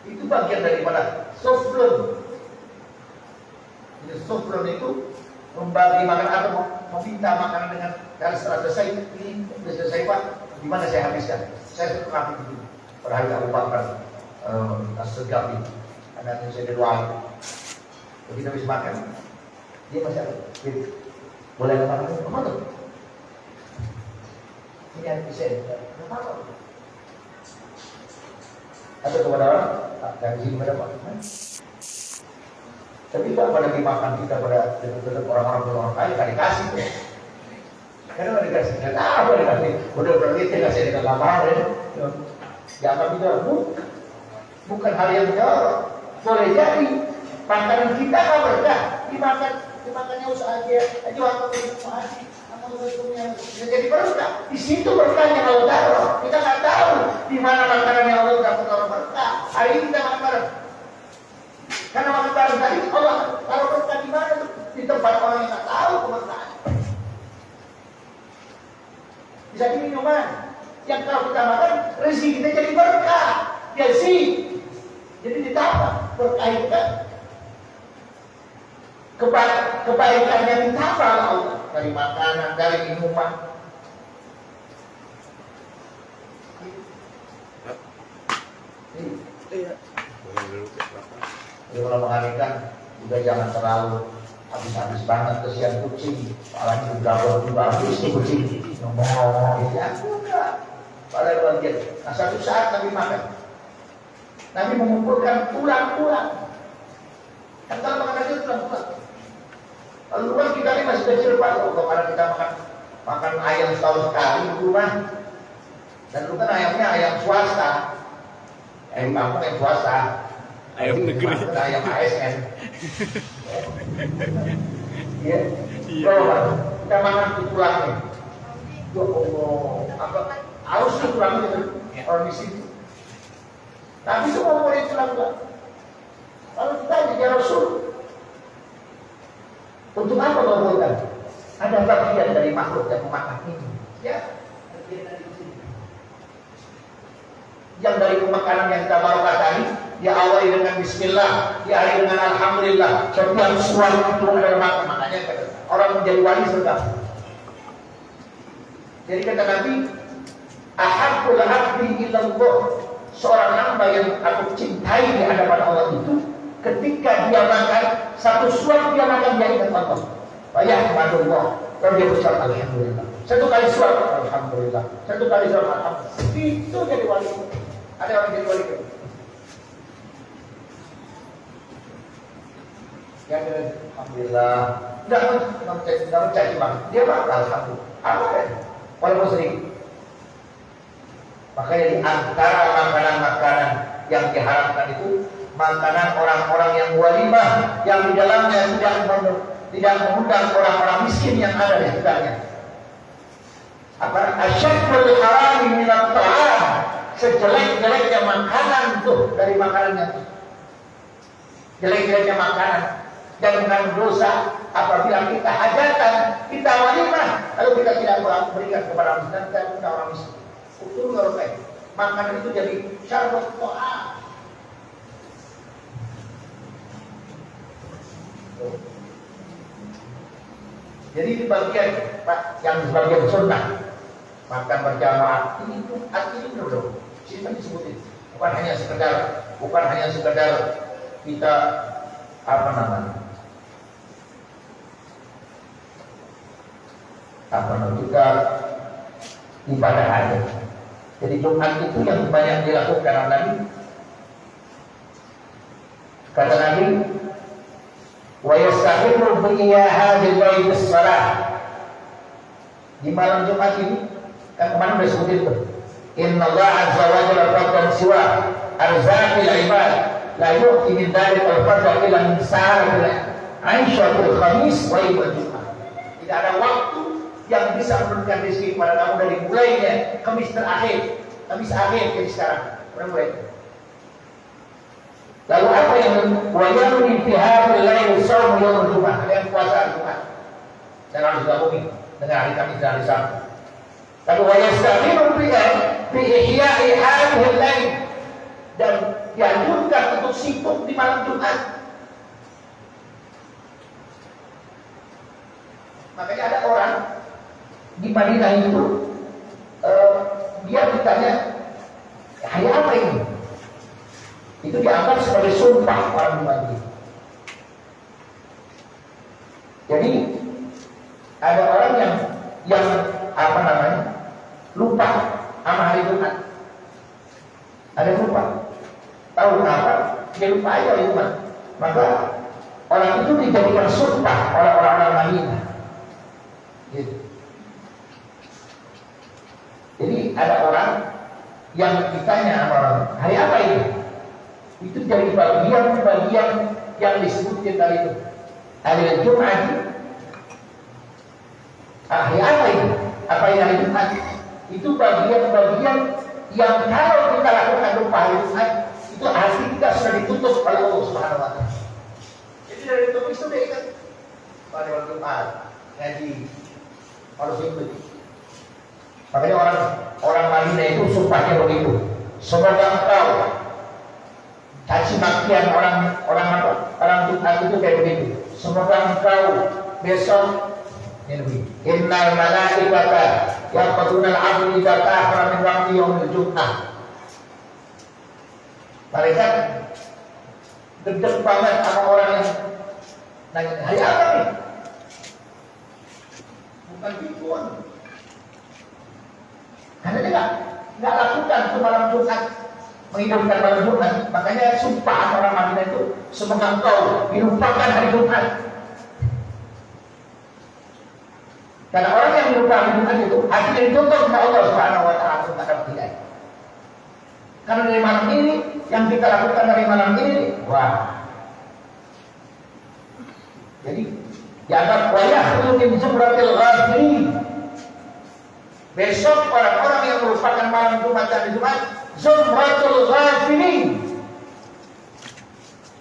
Itu bagian daripada sofron. Jadi sofron itu membagi makan atau meminta makanan dengan kalau setelah selesai ini sudah selesai Pak, di mana saya habiskan? Saya suka ngambil dulu. Pada hari Abu Bakar As-Segaf ini, anaknya saya doain. Begitu habis makan, dia masih ada. Jadi, boleh makan ini? Apa tuh? Ini yang bisa. Apa? Atau kepada orang? Dan di sini kepada Pak. Tapi Pak pada dimakan kita pada orang-orang kaya kan dikasih. Karena nggak dikasih, nggak tahu dikasih. Udah berarti dikasih dengan lapar ya. Jangan bicara bukan hal yang jauh. Boleh jadi makanan kita nggak berkah, dimakannya usaha aja apa bisa jadi berkah. Di situ berkahnya Allah taruh. Kita nggak tahu di mana makanan yang Allah dapat orang berkah. Hari ini kita makan bareng. Karena makan bareng tadi Allah taruh berkah di mana tuh? Di tempat orang yang nggak tahu keberkahan. Bisa di minuman yang kalau kita makan rezeki kita jadi berkah. Jadi ditambah berkah itu kan kebaikan yang ditambah Allah dari makanan, dari minuman. Iya. Boleh dulu ke belakang. Jadi kalau mengalihkan juga jangan terlalu habis-habis banget, kesian kucing. Apalagi juga habis nih kucing. Ngomong ya enggak. Pada bagian. Nah satu saat Nabi makan, Nabi mengumpulkan tulang-tulang. Kan kalau makan aja tulang-tulang. Lalu kan kita ini masih kecil Pak. Kalau kemarin kita makan ayam setahun sekali di rumah. Dan dulu kan ayamnya ayam swasta. Ayam kampung ayam swasta. Ayam negeri. Ayam ASN. Iya. Kalau kita makan tulangnya. Ya Allah, harus tulangnya orang di sini. Tapi semua boleh tulang-tulang. Kalau kita jadi Rasul, untuk apa mengumpulkan? Ada bagian dari makhluk yang memakan ini. Ya, bagian dari sini. Yang dari pemakanan yang kita barokah tadi, diawali dengan Bismillah, diakhiri dengan Alhamdulillah. Setiap suara itu adalah makan. Makanya orang menjadi wali surga. Jadi kata Nabi, ahabbul abdi ilallah, seorang hamba yang aku cintai di hadapan Allah itu, ketika dia makan satu suap dia makan dia ingat Allah. Fayahmadullah, lalu dia berucap Alhamdulillah. Satu kali suap Alhamdulillah, satu kali suap Alhamdulillah. Itu jadi wali. Ada orang jadi wali. Ya, alhamdulillah. Enggak mencaci bang. Dia bakal alhamdulillah. Apa ya? Walaupun sering. Makanya di antara makanan-makanan yang diharamkan itu makanan orang-orang yang walimah, yang di dalamnya tidak mengundang orang-orang miskin yang ada di sekitarnya. Apa? Asyaddul harami minat ta'am. Sejelek-jeleknya makanan tuh dari makanannya tuh. Jelek-jeleknya makanan dan mengandung dosa apabila kita hajatan, kita walimah, lalu kita tidak berikan kepada miskin dan kepada orang miskin. Utul ngerokai. Makanan itu jadi syarbat ta'am. Jadi di bagian yang sebagian sunnah makan berjamaah ini tuh artinya dulu sini disebutin bukan hanya sekedar kita apa namanya kita ibadah aja. Jadi Jumat itu yang banyak dilakukan Nabi. Kata Nabi, wa yastahiru bi hadhil baitis shalah. Di malam Jumat ini kan kemarin udah sebutin tuh. Inna Allah azza wa jalla fadlan siwa arzaqil ibad la yu'ti min dhalikal fadla illa min sa'atil aisyatul khamis wa yawmul jumat. Tidak ada waktu yang bisa menurunkan rezeki kepada kamu dari mulainya Kamis terakhir, Kamis akhir jadi sekarang. Mulai. Lalu apa yang wajib fi hadhil lail shaum yaumul jumat, yang puasa Jumat. Dan harus digabungin dengan hari Kamis dan hari Sabtu. Lalu wayastaghinu bi ihya'i hadhil lail, dan dianjurkan untuk sibuk di malam Jumat. Makanya ada orang di Madinah itu dia ditanya hari apa ini? Itu dianggap sebagai sumpah orang di Madinah. Jadi ada orang yang apa namanya lupa sama hari Jumat. Ada yang lupa. Tahu kenapa? Dia lupa aja hari Jumat. Maka orang itu dijadikan sumpah oleh orang-orang Madinah. Gitu. Jadi ada orang yang ditanya sama orang, hari apa ini? Itu jadi bagian-bagian yang disebutkan tadi itu. Hari Jumat. Hari apa ini? Apa ini hari Jumat? Itu bagian-bagian yang kalau kita lakukan lupa hari Jumat, itu hati kita sudah ditutup oleh Allah Subhanahu wa Ta'ala. Jadi dari itu sudah ikat pada hari Jumat ngaji harus ikut. Makanya orang Madinah itu sumpahnya begitu. Semoga engkau caci makian orang Jumat itu kayak begitu. Semoga engkau besok ini innal malaikata yaquluna al-'abdu idza ta'akhkhara min waqti yaumil jum'ah. Malaikat gedeg banget sama orang yang nanya hari apa nih? Bukan gituan. Karena dia nggak lakukan ke malam Jumat, menghidupkan malam Jumat. Makanya sumpah orang Madinah itu semoga engkau dilupakan hari Jumat. Karena orang yang dilupakan hari Jumat itu hatinya ditutup oleh Allah Subhanahu wa Ta'ala untuk dapat hidayah. Karena dari malam ini yang kita lakukan dari malam ini, wah. Jadi dianggap wayah min zumratil ghafilin. Besok orang-orang yang merupakan malam Jumat dan Jumat zumratul ghafilin,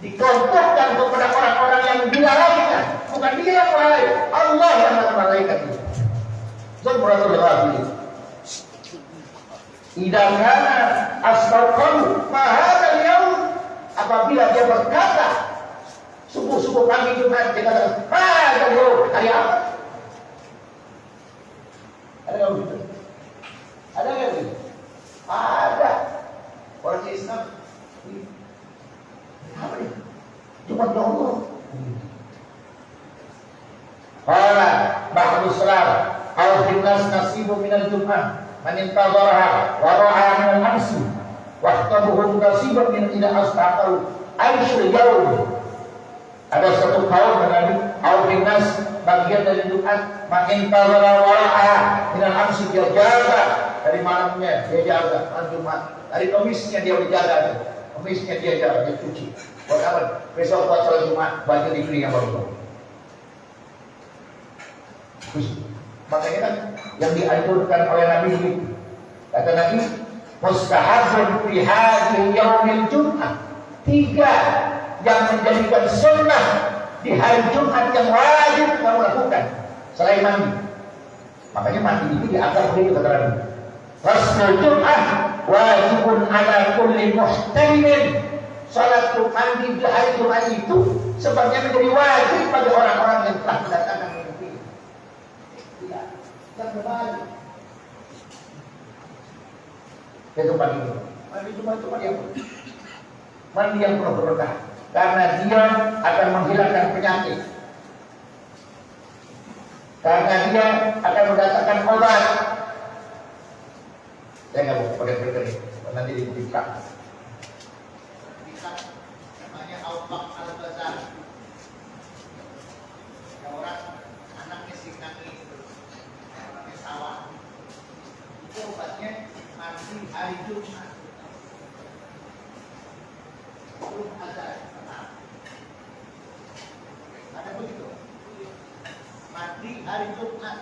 dikelompokkan kepada orang-orang yang dilalaikan. Bukan dia yang melalai, Allah yang melalaikan itu. Zumratul ghafilin. Idza kana asraqahu ma hadzal yaum, apabila dia berkata subuh-subuh pagi Jumat dia kata hadzal yaum, hari apa? Ada nggak begitu? Ada nggak begitu? Ada. Orang Islam apa nih? Jumat ya Allah. Qala ba'du salam al-nas nasibu minal jum'ah man intadharaha wa ra'a min al-amsi wa ihtabuhu nasiban min ila astaqal aisyul yawm. Ada satu kaum berarti audinas bagian dari Jumat, makin tawarawala dengan amsi dia jaga dari malamnya dia jaga malam Jumat, dari Kamisnya dia jaga, Kamisnya dia jaga, dia cuci. Buat apa? Besok buat sholat Jumat baju dibeli yang baru. Makanya kan yang dianjurkan oleh Nabi itu, kata Nabi, mustahabun fi hadhihi yaumil Jum'ah. 3 yang menjadikan sunnah di hari Jumat yang wajib kamu lakukan selain mandi. Makanya mandi itu dianggap begitu kata Nabi. Rasul Jum'ah wajibun ala kulli muhtalimin. Salat mandi di hari Jumat itu sebabnya menjadi wajib bagi orang-orang yang telah mendatangkan mimpi. Tidak, yang berbalik. Itu mandi Jumat. Mandi Jumat itu mandi apa? Mandi yang penuh berkah. Karena dia akan menghilangkan penyakit. Karena dia akan mendatangkan obat. Saya nggak mau pakai berkering, nanti dibuka. Namanya Aubak Al-Bazar. Ya orang anaknya sinangi itu, anaknya sawah. Itu obatnya mandi hari Jumat. Belum ada. Ada begitu. Mandi hari Jumat.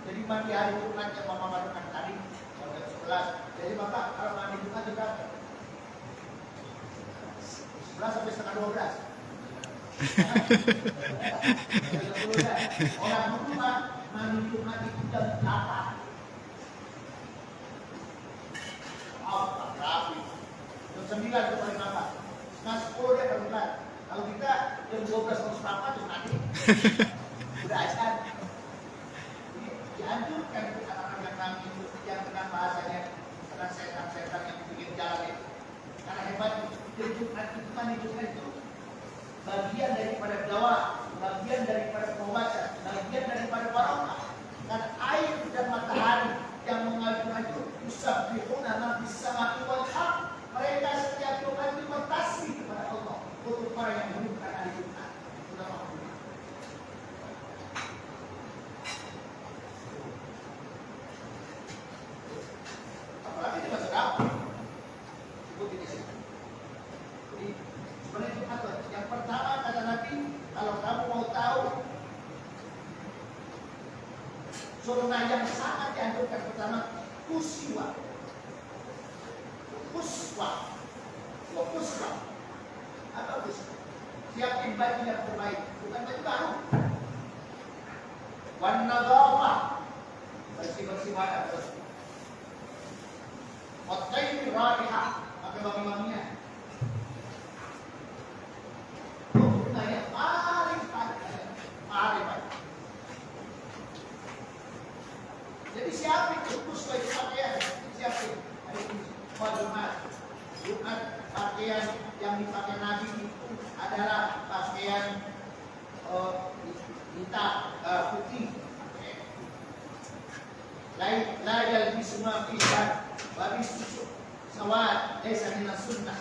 Jadi mandi hari Jumat yang Bapak makan tadi jam 11. Jadi Bapak kalau mandi Jumat juga 11 sampai setengah 12. Orang rumah mandi Jumat itu jam 8. Rapi. Jam 9 itu paling lambat. Setengah 10 dia berbulan. Kalau kita jam 12 harus apa terus nanti udah azan. Ini dianjurkan untuk anak-anak yang kami yang kena bahasanya karena setan-setan yang bikin jalan itu. Karena hebat jam Jumat itu mandi Jumat itu bagian daripada dakwah, bagian daripada pengobatan, bagian daripada barokah. Karena air dan matahari yang mengalir itu yusabbihuna ma fis samai wal ardh. Mereka setiap Jumat itu bertasbih kepada Allah untuk para yang menunaikan hari Jumat. Sudah paham? Apalagi di masa depan. Ikuti di sini. Jadi sebenarnya Jumat yang pertama kata Nabi, kalau kamu mau tahu sunnah yang sangat dianjurkan pertama kuswa. Kuswa. Apa kuswa? Siapin baju yang terbaik, bukan baju baru. Wan nadhafah. Bersih-bersih badan terus. Wattaini raihah, pakai wangi-wangian. Nah, yang paling pagi. Jadi siapin kuswa itu pakaian, siapin. Jumat pakaian yang dipakai Nabi itu adalah pakaian hitam putih. Lain di semua pisah, babi susu, sawat, desa minas sunnah.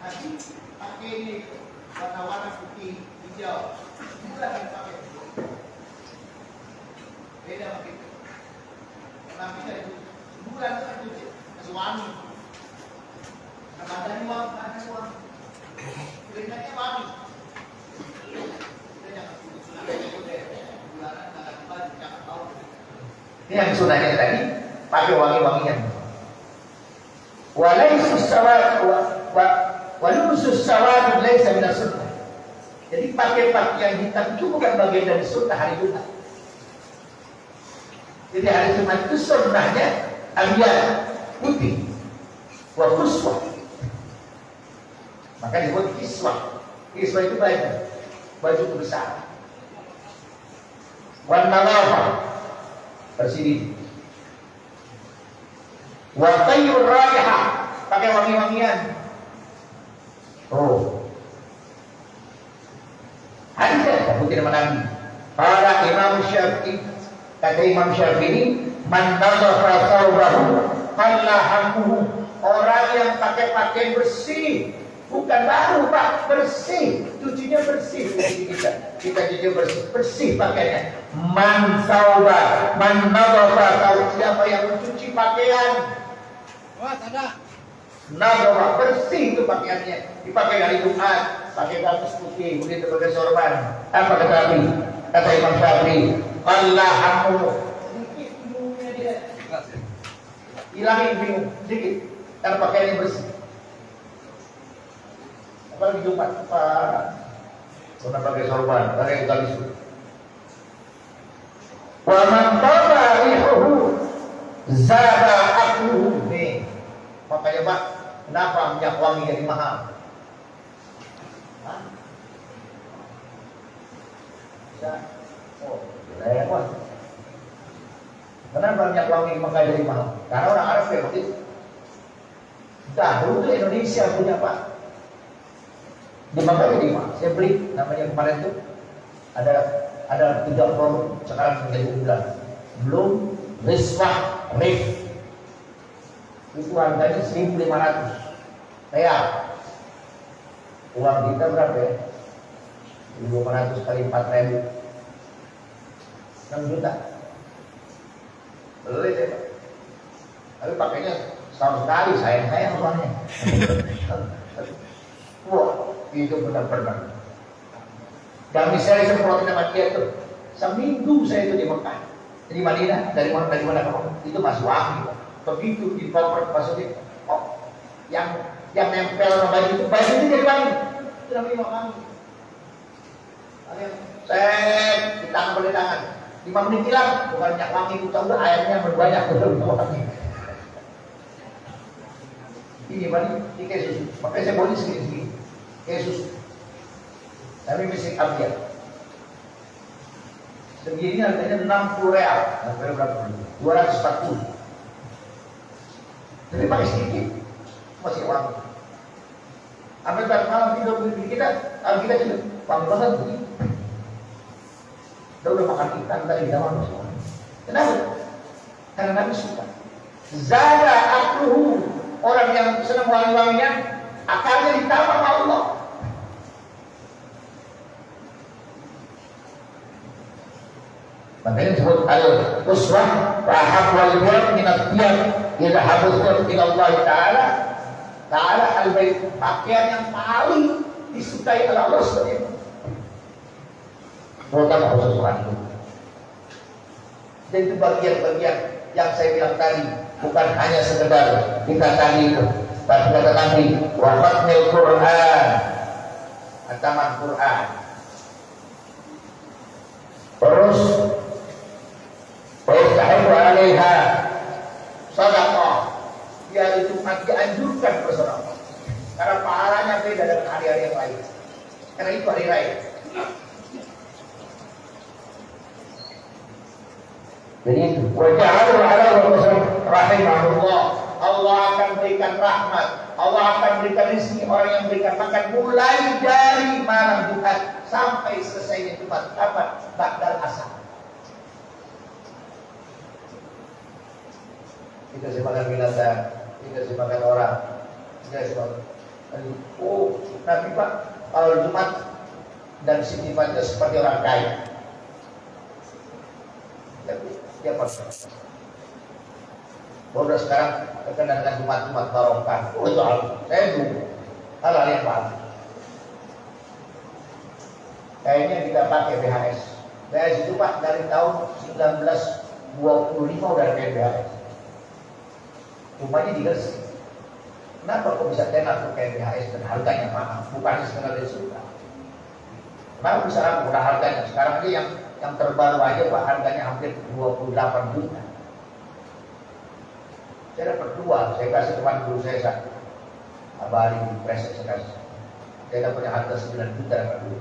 Nabi pakai ini warna-warna putih, hijau. Bulan yang pakai beda begitu. Nabi dari bulan itu masih wangi. Badannya wangi, keringatnya wangi. Ini yang sunahnya tadi pakai wangi-wangian. Walaisus sawad walusus sawad laisa min sunnah. Jadi pakai pakaian hitam itu bukan bagian dari sunnah hari Jumat. Jadi hari Jumat itu sunnahnya ambiar putih, wa kuswa. Maka disebut kiswah. Kiswah itu baju besar. Wan nadhafah, bersih. Wa tayyur raihah, pakai wangi-wangian. Oh. Hadis yang putih Nabi. Para Imam Syafi'i, kata Imam Syafi'i, man nadhafa thawbahu qalla hammuhu. Orang yang pakai pakaian bersih, bukan baru Pak, bersih, cucinya bersih. bersih kita. Kita juga bersih pakaiannya. Man sauba, man nadhafa, tahu siapa yang mencuci pakaian. Wah, ada. Nadhafa, bersih itu pakaiannya. Dipakai hari Jumat, pakai gamis putih, kemudian pakai sorban. Apa kata Nabi? Kata Imam Syafi'i, Allahamu. Sedikit bingungnya dia. Hilangin bingung, sedikit. Karena pakaiannya bersih. Apalagi Jumat, Pak. Pernah pakai sorban, pakai gamis putih. Wa man tabarihu zada akluhu. Nih, makanya Pak, kenapa minyak wangi jadi mahal? Hah? Ya. Oh, lewat. Kenapa minyak wangi makanya jadi mahal? Karena orang Arab ya waktu itu. Dahulu tuh Indonesia punya Pak. Di Mekah jadi Pak. Saya beli namanya kemarin tuh ada 3 produk sekarang menjadi unggulan. Belum Riswah Rif. Itu harganya 1.500 real. Uang kita berapa ya? 1.500 kali 4.000, 6 juta. Beli deh Pak. Tapi pakainya setahun sekali, sayang uangnya. Wah, itu benar-benar. Dan misalnya semprotin sama dia tuh, seminggu saya itu di Mekah, di Madinah, dari mana kamu? Itu masih wangi. Begitu di koper masukin, oh, yang nempel sama baju itu jadi wangi. Itu namanya wangi. Saya ditangkap oleh tangan 5 menit hilang, bukan minyak wangi itu tahu airnya berbanyak betul wangi. Ini kayak susu, makanya saya beli segini kayak susu. Tapi mesti ambil. Segini harganya 60 real. Harganya berapa? 240. Jadi pakai sedikit masih wangi. Sampai malam tidur kita juga wangi banget begini. Udah makan ikan tadi kita makan semua. Kenapa? Karena Nabi suka. Zada akluhu, orang yang senang wangi-wangian, akalnya ditambah sama Allah. Makanya disebut al-uswah wa habwal min al-thiyab idza habutun ila Allah Ta'ala al-bait, pakaian yang paling disukai oleh Allah seperti itu. Terutama khusus wanita. Dan itu bagian-bagian yang saya bilang tadi, bukan hanya sekedar kita tadi itu, tapi kata Nabi, wa khatmil Qur'an, ataman Qur'an. Terus Wa'istahibu alaiha sadaqah. Dia itu dianjurkan bersedekah. Karena pahalanya beda dengan hari-hari yang lain. Karena itu hari raya. Jadi itu waja'alu ala rahimahullah. Allah akan berikan rahmat, Allah akan berikan rezeki orang yang berikan makan mulai dari malam Jumat sampai selesainya Jumat. Kapan? Ba'dal asar. Kita makan binatang, kita makan orang, kita makan. Oh, Nabi Pak, kalau Jumat dan sifatnya seperti orang kaya. Dia pasrah. Baru sekarang terkenal dengan Jumat barokah. Oh itu saya dulu hal yang bagus. Kayaknya kita pakai BHS. BHS itu Pak dari tahun 1925 udah pakai BHS. Rumahnya dibersih. Kenapa kok bisa tenar pakai BHS dan harganya mahal? Bukan sekedar dari surga. Kenapa bisa murah harganya? Sekarang aja yang terbaru aja Pak harganya hampir 28 juta. Saya dapat 2, saya kasih teman guru saya satu. Abali di pres saya kasih. Saya dapatnya harga 9 juta dapat dulu.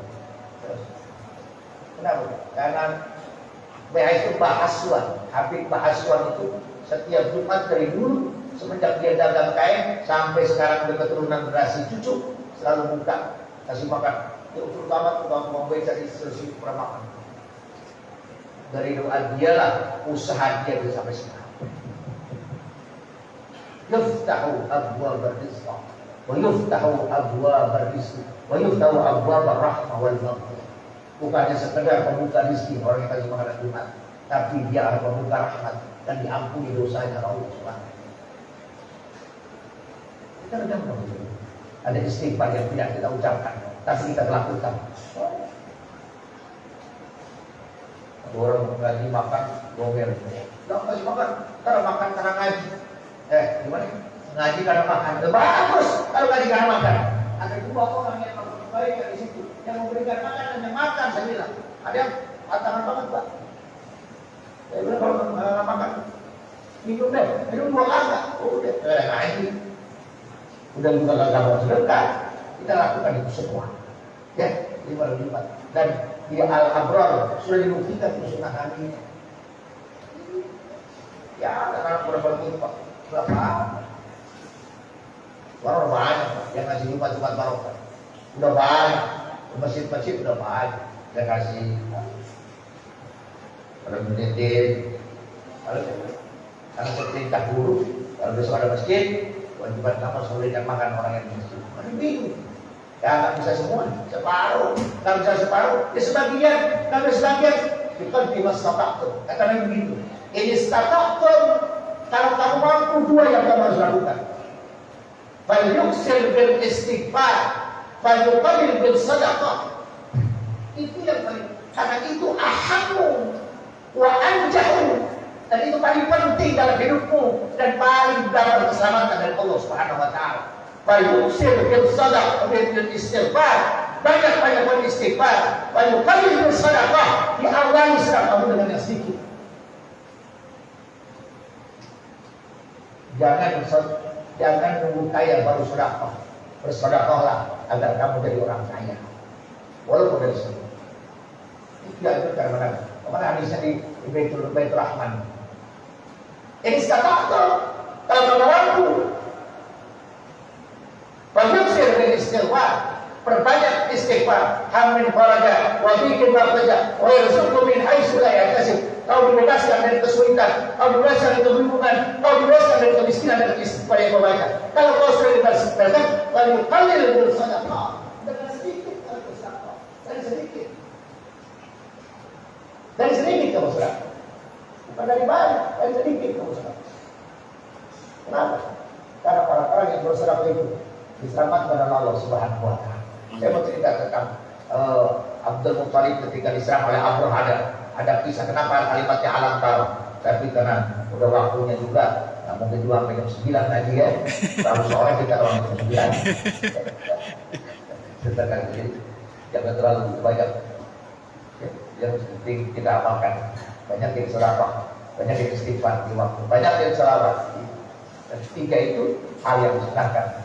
Kenapa? Karena BHS itu bahasuan. Habib bahasuan itu setiap Jumat dari dulu semenjak dia dagang kain sampai sekarang udah keturunan generasi cucu selalu buka kasih makan. Terutama tukang beca di seluruh peramakan. Dari doa dia lah usaha dia bisa sampai sekarang. Yaftahu abwaab rizq. wa yuftahu abwaab rizqi wa yuftahu abwaab rahmah wal maghfirah. Bukannya sekedar membuka rezeki orang yang kasih makan Jumat, tapi dia akan membuka rahmat dan diampuni dosanya Allah Subhanahu. Kita kadang ada istighfar yang tidak kita ucapkan, tapi kita lakukan. Orang lagi makan gomer, nggak kasih makan, karena makan karena ngaji. Gimana? Ngaji karena makan, bagus. Kalau ngaji karena makan, ada dua orang yang baik di situ, yang memberikan makan dan yang makan. Saya bilang, ada yang tangan banget Pak. Saya bilang kalau nggak makan, minum deh, minum dua kali. Udah, ngaji. Udah bukan agama sedekah, kita lakukan itu semua. Ya, 5 dan dia al-abrar sudah dibuktikan kesunahan ini. Ya, anak-anak berapa Pak? Berapa? Orang banyak Pak, yang ngasih Jumat barokah. Udah banyak, masjid-masjid udah banyak. Dia kasih kalau menitip, kalau perintah guru, kalau besok ada masjid, kewajiban kamu memberikan makan orang yang di masjid. Ada bingung. Ya nggak bisa semua, separuh. Nggak bisa separuh, ya sebagian. Nggak bisa sebagian, itu kan timas stataktum. Katanya begitu. Ini stataktum, kalau kamu mampu dua yang kamu harus lakukan. Falyuksir bil istighfar, falyuqallil bil sadaqah. Itu yang paling, karena itu ahammu wa anjahu, dan itu paling penting dalam hidupmu dan paling dapat keselamatan dari Allah Subhanahu wa taala. Falyuksir bil sadaqah, bil istighfar, banyak-banyak beristighfar. Falyuqallil bil sadaqah, diawali sedekahmu dengan yang sedikit. Jangan nunggu kaya baru sedekah. Bersedekahlah agar kamu jadi orang kaya. Walaupun dari sini. Itu yang karena kemana hadisnya di Baitul Rahman. Ini sedekah kalau kamu mampu. Falyuksir bil istighfar, perbanyak istighfar. Hammin faraja wa bikin makhraja wa yarzuqhu min haitsu la yahtasib. Kau dibebaskan dari kesulitan, kau dibebaskan dari kebingungan, kau dibebaskan dari kemiskinan dan istighfar yang banyak. Kalau kau sudah dibebaskan, lalu qalil bil sadaqah, dengan sedikit kamu bersedekah, dari sedikit. Dari sedikit kamu sedekah. Bukan dari banyak, dari sedikit kamu sedekah. Kenapa? Karena orang-orang yang bersedekah itu diselamatkan oleh Allah Subhanahu wa taala. Saya mau cerita tentang Abdul Muttalib ketika diserang oleh Abu ada kisah kenapa kalimatnya alam taruh, tapi karena udah waktunya juga, nah mungkin 2 sampai jam 9 lagi ya, kalau sore kita orang jam 9. Jadi jangan terlalu banyak yang penting kita amalkan, banyak yang selawat, banyak yang istighfar di waktu, banyak yang selawat. Dan 3 itu hal yang disenangkan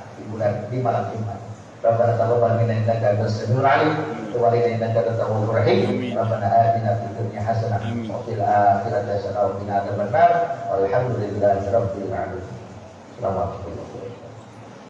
di malam Jumat. Rabbana taqabbal minna innaka antas samiul alim wa tub alaina innaka antat tawwabur rahim. Rabbana atina fid dunya hasanah wa fil akhirati hasanah wa qina adzabannar. Walhamdulillahi rabbil alamin. Assalamualaikum warahmatullahi wabarakatuh.